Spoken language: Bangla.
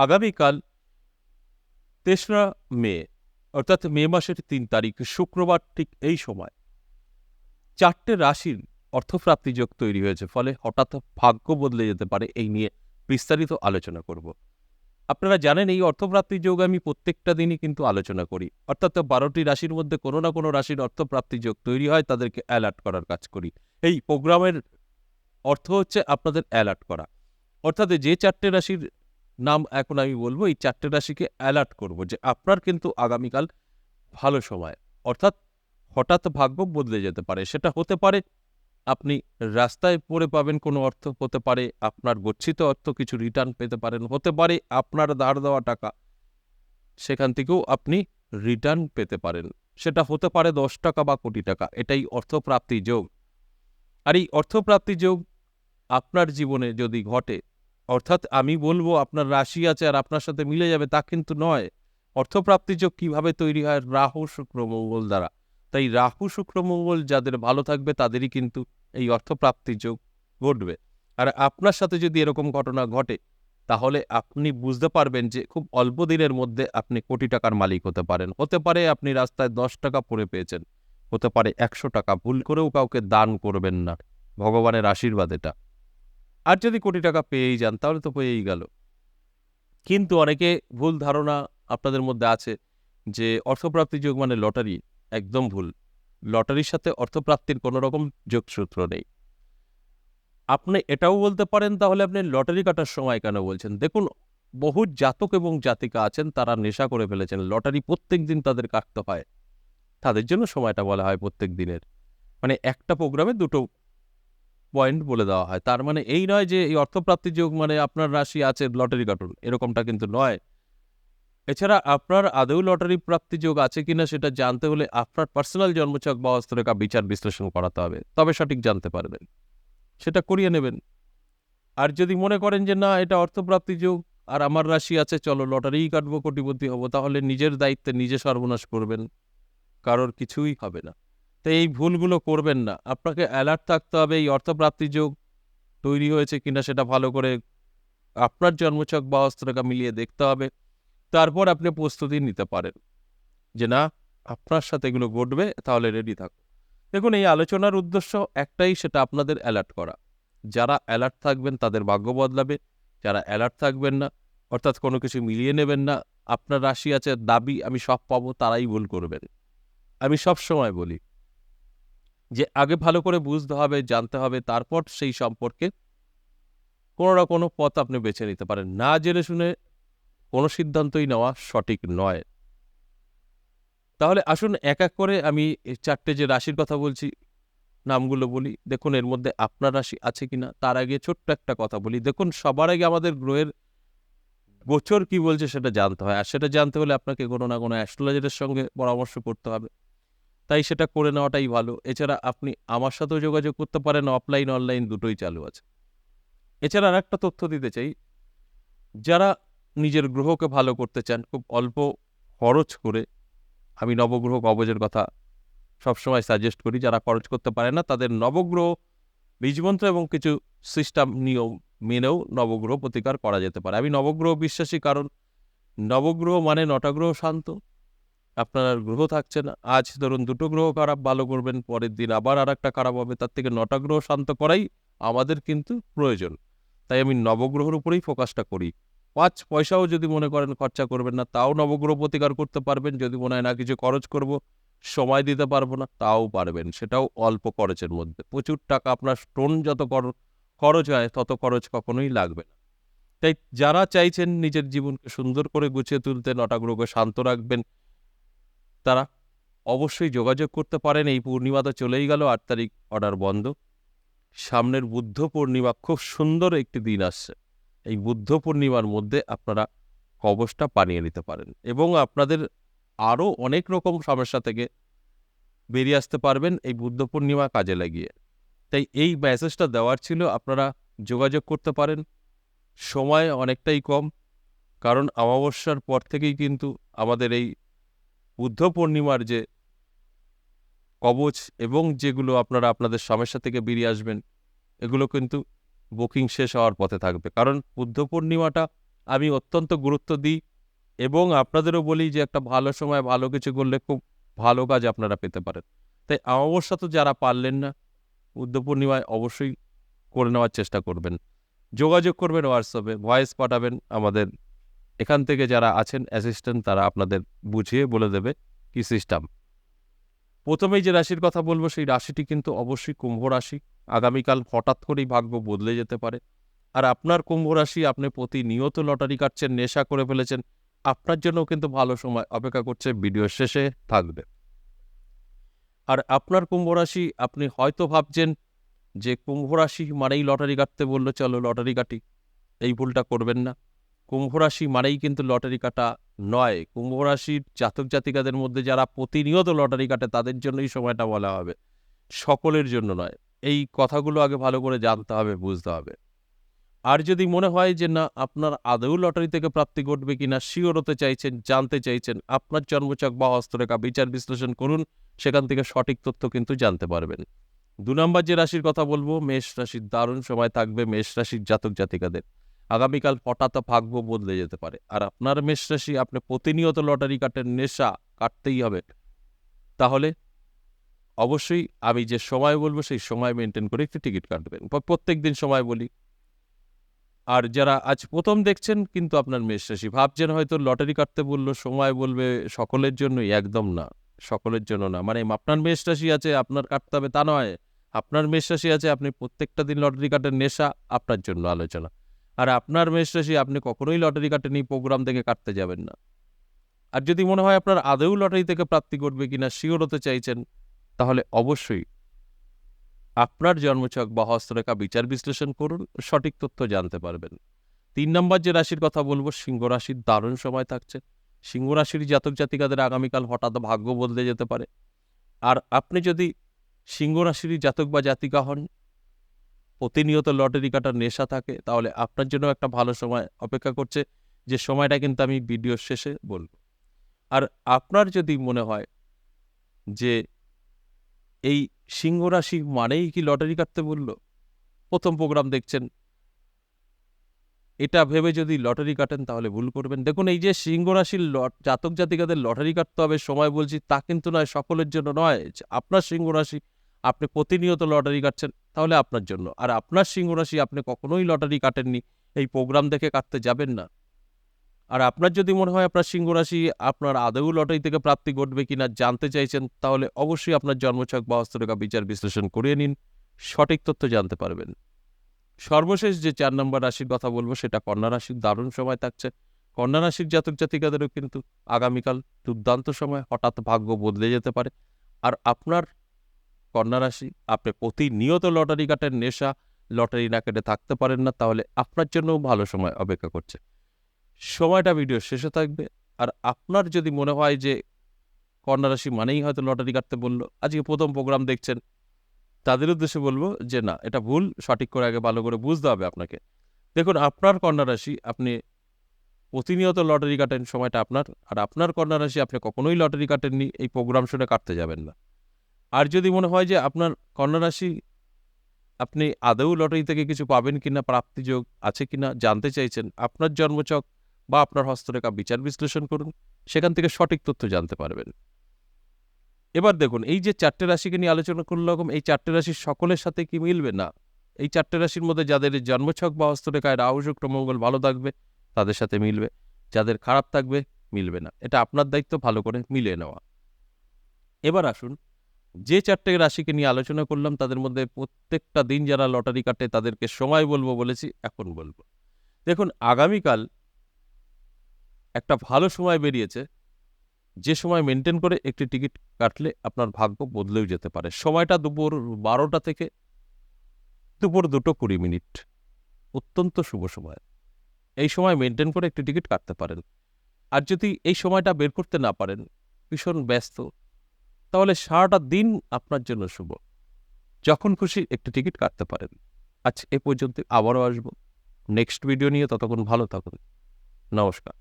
আগামীকাল ৩রা মে অর্থাৎ মে মাসের ৩ তারিখ শুক্রবার ঠিক এই সময় ৪টে রাশির অর্থপ্রাপ্তি যোগ তৈরি হয়েছে, ফলে হঠাৎ ভাগ্য বদলে যেতে পারে। এই নিয়ে বিস্তারিত আলোচনা করব। আপনারা জানেন এই অর্থপ্রাপ্তি যোগ আমি প্রত্যেকটা দিনই কিন্তু আলোচনা করি, অর্থাৎ ১২টি রাশির মধ্যে কোনো না কোনো রাশির অর্থপ্রাপ্তি যোগ তৈরি হয়, তাদেরকে অ্যালার্ট করার কাজ করি। এই প্রোগ্রামের অর্থ হচ্ছে আপনাদের অ্যালার্ট করা, অর্থাৎ যে ৪টে রাশির নাম এখন আমি বলবো, এই ৪টে রাশিকে অ্যালার্ট করব যে আপনার কিন্তু আগামীকাল ভালো সময়, অর্থাৎ হঠাৎ ভাগ্য বদলে যেতে পারে। সেটা হতে পারে আপনি রাস্তায় পড়ে পাবেন কোনো অর্থ, হতে পারে আপনার গচ্ছিত অর্থ কিছু রিটার্ন পেতে পারেন, হতে পারে আপনার ধার দেওয়া টাকা সেখান থেকেও আপনি রিটার্ন পেতে পারেন। সেটা হতে পারে ১০ টাকা বা কোটি টাকা। এটাই অর্থপ্রাপ্তি যোগ। আর এই অর্থপ্রাপ্তি যোগ আপনার জীবনে যদি ঘটে, অর্থাৎ আমি বলবো আপনার রাশি আছে আর আপনার সাথে মিলে যাবে তা কিন্তু নয়। অর্থপ্রাপ্তি যোগ কিভাবে তৈরি হয়? রাহু শুক্র মঙ্গল দ্বারা। তাই রাহু শুক্র মঙ্গল যাদের ভালো থাকবে তাদেরই কিন্তু এই অর্থপ্রাপ্তি যোগ ঘটবে। আর আপনার সাথে যদি এরকম ঘটনা ঘটে, তাহলে আপনি বুঝতে পারবেন যে খুব অল্প দিনের মধ্যে আপনি কোটি টাকার মালিক হতে পারেন। হতে পারে আপনি রাস্তায় ১০ টাকা পড়ে পেয়েছেন, হতে পারে ১০০ টাকা। ভুল করেও কাউকে দান করবেন না, ভগবানের আশীর্বাদ এটা। আর যদি কোটি টাকা পেয়েই যান তাহলে তো পেয়েই গেল। কিন্তু অনেকে ভুল ধারণা আপনাদের মধ্যে আছে যে অর্থপ্রাপ্তি যোগ মানে লটারি। একদম ভুল। লটারির সাথে অর্থপ্রাপ্তির কোনো রকম যোগসূত্র নেই। আপনি এটাও বলতে পারেন, তাহলে আপনি লটারি কাটার সময় কেন বলছেন? দেখুন, বহু জাতক এবং জাতিকা আছেন তারা নেশা করে ফেলেছেন। লটারি প্রত্যেক দিন তাদের কাটতে হয়। তাদের জন্য সময়টা বলা হয় প্রত্যেক দিনের। মানে একটা প্রোগ্রামে দুটো পয়েন্ট বলে দেওয়া হয়। তার মানে এই নয় যে এই অর্থপ্রাপ্তি যোগ মানে আপনার রাশি আছে লটারি কাটুন, এরকমটা কিন্তু নয়। এছাড়া আপনার আদৌ লটারি প্রাপ্তি যোগ আছে কিনা সেটা জানতে হলে আপনার পার্সোনাল জন্মছক বা হস্তরেখা বিচার বিশ্লেষণ করাতে হবে, তবে সঠিক জানতে পারবেন। সেটা করিয়ে নেবেন। আর যদি মনে করেন যে না এটা অর্থপ্রাপ্তি যোগ আর আমার রাশি আছে, চলো লটারিই কাটবো, কোটিপতি হব, তাহলে নিজের দায়িত্বে নিজে সর্বনাশ করবেন, কারোর কিছুই হবে না। তো এই ভুলগুলো করবেন না। আপনাকে অ্যালার্ট থাকতে হবে, এই অর্থপ্রাপ্তি যোগ তৈরি হয়েছে কিনা সেটা ভালো করে আপনার জন্মছক বা হস্তরেখা মিলিয়ে দেখতে হবে। তারপর আপনি প্রস্তুতি নিতে পারেন যে না আপনার সাথে এগুলো ঘটবে, তাহলে রেডি থাকুন। দেখুন, এই আলোচনার উদ্দেশ্য একটাই, সেটা আপনাদের অ্যালার্ট করা। যারা অ্যালার্ট থাকবেন তাদের ভাগ্য বদলাবে, যারা অ্যালার্ট থাকবেন না অর্থাৎ কোনো কিছু মিলিয়ে নেবেন না, আপনার রাশি আছে দাবি আমি সব পাবো, তারাই ভুল করবেন। আমি সব সময় বলি যে আগে ভালো করে বুঝতে হবে, জানতে হবে, তারপর সেই সম্পর্কে কোনো না কোনো পথ আপনি বেছে নিতে পারেন। না জেনে শুনে কোনো সিদ্ধান্তই নেওয়া সঠিক নয়। তাহলে আসুন এক এক করে আমি এই ৪টে যে রাশির কথা বলছি নামগুলো বলি। দেখুন এর মধ্যে আপনার রাশি আছে কিনা। তার আগে ছোট্ট একটা কথা বলি। দেখুন, সবার আগে আমাদের গ্রহের গোচর কি বলছে সেটা জানতে হয়। আর সেটা জানতে হলে আপনাকে কোনো না কোনো অ্যাস্ট্রোলজারের সঙ্গে পরামর্শ করতে হবে। তাই সেটা করে নেওয়াটাই ভালো। এছাড়া আপনি আমার সাথেও যোগাযোগ করতে পারেন, অফলাইন অনলাইন দুটোই চালু আছে। এছাড়া আরেকটা তথ্য দিতে চাই, যারা নিজের গ্রহকে ভালো করতে চান খুব অল্প খরচ করে, আমি নবগ্রহ কবজের কথা সবসময় সাজেস্ট করি। যারা খরচ করতে পারে না তাদের নবগ্রহ বীজমন্ত্র এবং কিছু সিস্টেম নিয়ম মেনেও নবগ্রহ প্রতিকার করা যেতে পারে। আমি নবগ্রহ বিশ্বাসী, কারণ নবগ্রহ মানে ৯টা গ্রহ শান্ত। আপনার আর গ্রহ থাকছে না। আজ ধরুন ২টো গ্রহ খারাপ, ভালো করবেন, পরের দিন আবার আরেকটা খারাপ হবে। তার থেকে ৯টা গ্রহ শান্ত করাই আমাদের কিন্তু প্রয়োজন। তাই আমি নবগ্রহের উপরেই ফোকাসটা করি। ৫ পয়সাও যদি মনে করেন খরচা করবেন না, তাও নবগ্রহ প্রতিকার করতে পারবেন। যদি মনে হয় না কিছু খরচ করব, সময় দিতে পারবো না, তাও পারবেন। সেটাও অল্প খরচের মধ্যে। প্রচুর টাকা আপনার স্টোন যত খরচ হয় তত খরচ কখনোই লাগবে না। তাই যারা চাইছেন নিজের জীবনকে সুন্দর করে গুছিয়ে তুলতে, ৯টা গ্রহকে শান্ত রাখবেন, তারা অবশ্যই যোগাযোগ করতে পারেন। এই পূর্ণিমা তো চলেই গেল, ৮ তারিখ অর্ডার বন্ধ। সামনের বুদ্ধ পূর্ণিমা খুব সুন্দর একটি দিন আসছে। এই বুদ্ধ পূর্ণিমার মধ্যে আপনারা কবচটা বানিয়ে নিতে পারেন এবং আপনাদের আরও অনেক রকম সমস্যা থেকে বেরিয়ে আসতে পারবেন এই বুদ্ধ পূর্ণিমা কাজে লাগিয়ে। তাই এই মেসেজটা দেওয়ার ছিল, আপনারা যোগাযোগ করতে পারেন। সময় অনেকটাই কম, কারণ অমাবস্যার পর থেকেই কিন্তু আমাদের এই বুদ্ধ পূর্ণিমার যে কবচ এবং যেগুলো আপনারা আপনাদের সমস্যা থেকে বেরিয়ে আসবেন, এগুলো কিন্তু বুকিং শেষ হওয়ার পথে থাকবে। কারণ বুদ্ধ পূর্ণিমাটা আমি অত্যন্ত গুরুত্ব দিই এবং আপনাদেরও বলি যে একটা ভালো সময় ভালো কিছু করলে খুব ভালো কাজ আপনারা পেতে পারেন। তাই অমাবস্যা তো যারা পারলেন না, বুদ্ধ পূর্ণিমায় অবশ্যই করে নেওয়ার চেষ্টা করবেন। যোগাযোগ করবেন হোয়াটসঅ্যাপে, ভয়েস পাঠাবেন। আমাদের এখান থেকে যারা আছেন অ্যাসিস্ট্যান্ট তারা আপনাদের বুঝিয়ে বলে দেবে কি সিস্টেম। প্রথমেই যে রাশির কথা বলবো সেই রাশিটি কিন্তু অবশ্যই কুম্ভ রাশি। আগামীকাল হঠাৎ করেই ভাগ্য বদলে যেতে পারে। আর আপনার কুম্ভ রাশি, আপনি প্রতিনিয়ত লটারি কাটছেন, নেশা করে ফেলেছেন, আপনার জন্যও কিন্তু ভালো সময় অপেক্ষা করছে, ভিডিওর শেষে থাকবে। আর আপনার কুম্ভ রাশি, আপনি হয়তো ভাবছেন যে কুম্ভ রাশি মানেই লটারি কাটতে বললো, চলো লটারি কাটি। এই ভুলটা করবেন না। কুম্ভ রাশি মানেই কিন্তু লটারি কাটা নয়। কুম্ভ রাশির জাতক জাতিকাদের মধ্যে যারা প্রতিনিয়ত লটারি কাটে তাদের জন্যই সময়টা বলা হবে, সকলের জন্য নয়। এই কথাগুলো আগে ভালো করে জানতে হবে, বুঝতে হবে। আর যদি মনে হয় যে না, আপনার আদৌ লটারি থেকে প্রাপ্তি ঘটবে কিনা শিওর হতে চাইছেন, জানতে চাইছেন, আপনার জন্মছক বা হস্তরেখা বিচার বিশ্লেষণ করুন, সেখান থেকে সঠিক তথ্য কিন্তু জানতে পারবেন। ২ নম্বর যে রাশির কথা বলবো, মেষ রাশির দারুণ সময় থাকবে মেষ রাশির জাতক জাতিকাদের। আগামীকাল হঠাৎ ভাগ্য বদলে যেতে পারে। আর আপনার মেষ রাশি, আপনি প্রতিনিয়ত লটারি কাটেন, নেশা কাটতেই হবে। তাহলে অবশ্যই আমি যে সময় বলবো সেই সময় মেনটেন করে একটি টিকিট কাটবেন। প্রত্যেক দিন সময় বলি। আর যারা আজ প্রথম দেখছেন কিন্তু আপনার মেষ রাশি, ভাবছেন হয়তো লটারি কাটতে বললো, সময় বলবে সকলের জন্যই, একদম না। সকলের জন্য না। মানে আপনার মেষ রাশি আছে, আপনার কাটতে হবে তা নয়। আপনার মেষ রাশি আছে, আপনি প্রত্যেকটা দিন লটারি কাটেন, নেশা আপনার জন্য আলোচনা। আর আপনার মেষ রাশি, আপনি কখনোই লটারি কাটেনি, প্রোগ্রাম থেকে কাটতে যাবেন না। আর যদি মনে হয় আপনার আদৌ লটারি থেকে প্রাপ্তি ঘটবে কিনা শিওর হতে চাইছেন, তাহলে অবশ্যই আপনার জন্মছক বা হস্তরেখা বিচার বিশ্লেষণ করুন, সঠিক তথ্য জানতে পারবেন। ৩ নম্বর যে রাশির কথা বলবো, সিংহ রাশির দারুণ সময় থাকছে। সিংহ রাশির জাতক জাতিকাদের আগামীকাল হঠাৎ ভাগ্য বদলে যেতে পারে। আর আপনি যদি সিংহ রাশির জাতক বা জাতিকা হন, প্রতিনিয়ত লটারি কাটার নেশা থাকে, তাহলে আপনার জন্য একটা ভালো সময় অপেক্ষা করছে, যে সময়টা কিন্তু আমি ভিডিওর শেষে বলব। আর আপনার যদি মনে হয় যে এই সিংহ রাশি মানেই কি লটারি কাটতে বলল, প্রথম প্রোগ্রাম দেখছেন, এটা ভেবে যদি লটারি কাটেন তাহলে ভুল করবেন। দেখুন, এই যে সিংহ রাশির জাতক জাতিকাদের লটারি কাটতে হবে সময় বলছি, তা কিন্তু নয়, সকলের জন্য নয়। আপনার সিংহ রাশি, আপনি প্রতিনিয়ত লটারি কাটছেন, তাহলে আপনার জন্য। আর আপনার সিংহ রাশি, আপনি কখনোই লটারি কাটেননি, এই প্রোগ্রাম দেখে কাটতে যাবেন না। আর আপনার যদি মনে হয় আপনার সিংহ রাশি, আপনার আদৌ লটারি থেকে প্রাপ্তি ঘটবে কিনা জানতে চাইছেন, তাহলে অবশ্যই আপনার জন্মছক বা হস্তরেখা বিচার বিশ্লেষণ করিয়ে নিন, সঠিক তথ্য জানতে পারবেন। সর্বশেষ যে ৪ নম্বর রাশির কথা বলবো, সেটা কন্যা রাশির দারুণ সময় থাকছে। কন্যা রাশির জাতক জাতিকাদেরও কিন্তু আগামীকাল দুর্দান্ত সময়, হঠাৎ ভাগ্য বদলে যেতে পারে। আর আপনার কন্যা রাশি, আপনি প্রতিনিয়ত লটারি কাটেন, নেশা, লটারি না কেটে থাকতে পারেন না, তাহলে আপনার জন্যও ভালো সময় অপেক্ষা করছে। সময়টা ভিডিওর শেষে থাকবে। আর আপনার যদি মনে হয় যে কন্যা রাশি মানেই হয়তো লটারি কাটতে বলল, আজকে প্রথম প্রোগ্রাম দেখছেন, তাদের উদ্দেশ্যে বলবো যে না, এটা ভুল, সঠিক করে আগে ভালো করে বুঝতে হবে আপনাকে। দেখুন, আপনার কন্যা রাশি, আপনি প্রতিনিয়ত লটারি কাটেন, সময়টা আপনার। আর আপনার কন্যা রাশি, আপনি কখনোই লটারি কাটেননি, এই প্রোগ্রাম শুনে কাটতে যাবেন না। আর যদি মনে হয় যে আপনার কন্যা রাশি, আপনি আদৌ লটারি থেকে কিছু পাবেন কিনা, প্রাপ্তিযোগ আছে কিনা জানতে চাইছেন, আপনার জন্মছক বা আপনার হস্তরেখা বিচার বিশ্লেষণ করুন, সেখান থেকে সঠিক তথ্য জানতে পারবেন। এবার দেখুন, এই যে ৪টে রাশিকে নিয়ে আলোচনা করলাম, এই ৪টে রাশির সকলের সাথে কি মিলবে? না। এই ৪টে রাশির মধ্যে যাদের জন্মছক বা হস্তরেখায় রাহু শুক্র মঙ্গল ভালো থাকবে, তাদের সাথে মিলবে। যাদের খারাপ থাকবে, মিলবে না। এটা আপনার দায়িত্ব ভালো করে মিলিয়ে নেওয়া। এবার আসুন, যে ৪টে রাশিকে নিয়ে আলোচনা করলাম, তাদের মধ্যে প্রত্যেকটা দিন যারা লটারি কাটে তাদেরকে সময় বলবো বলেছি, এখন বলবো। দেখুন, আগামীকাল একটা ভালো সময় বেরিয়েছে, যে সময় মেনটেন করে একটি টিকিট কাটলে আপনার ভাগ্য বদলেও যেতে পারে। সময়টা দুপুর ১২টা থেকে দুপুর ২:২০। অত্যন্ত শুভ সময়। এই সময় মেনটেন করে একটি টিকিট কাটতে পারেন। আর যদি এই সময়টা বের করতে না পারেন, ভীষণ ব্যস্ত, তাহলে সারাটা দিন আপনার জন্য শুভ। যখন খুশি একটি টিকিট কাটতে পারেন। আজ এ পর্যন্ত, আবারও আসবো নেক্সট ভিডিও নিয়ে। ততক্ষণ ভালো থাকুন। নমস্কার।